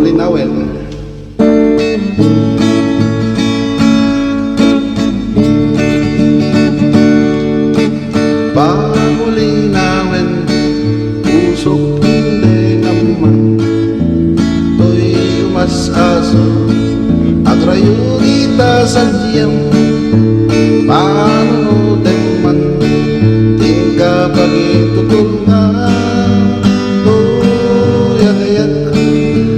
linawin. Bago linawin, pusok hindi naman to'y umasaso. Agrayo kita sa diyam, panunutin man tingka pagitutulungan. To'y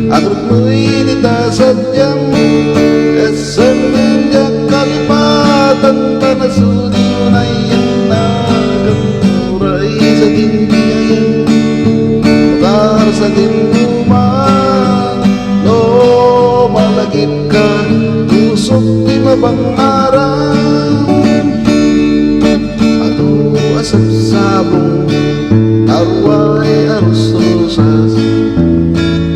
agrut mo'y nita sa diyam, esem ninyak kalipatan tanasudi unayan na kanturay sa dindiyan. Lugar sa dinduman, no malagip ka tusok di mabangaran. Ato asap sabong arway arus-rusas,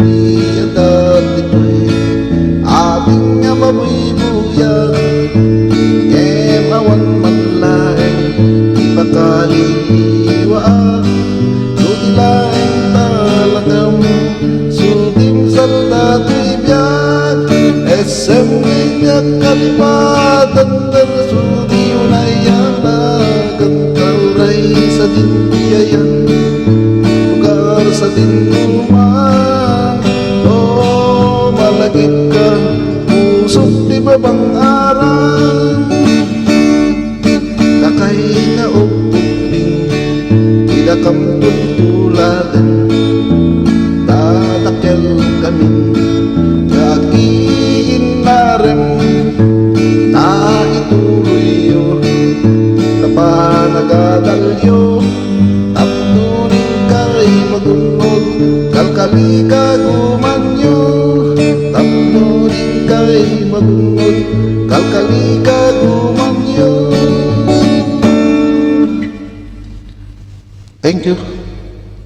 iyadat ito'y ating nga mabuybuyan. Emawan man laeng ipakaliwaan, tutilaeng talagam sudim saldato'y biyan. Esem ninyak kalipatan tanasudi unayan na kantaray sa dindiyan. Lugar sa dinduman, o malagip ka pusok di mabangaran. Kakay na upuping tidak kam tuntuladan, tatakyal kami kakiin na rin. Na ituloy yun napanagadalyo, tapnunin kay magunod kalkali ka gumanyo. Tapnunin kay magunod kalkali ka gumanyo. Thank you.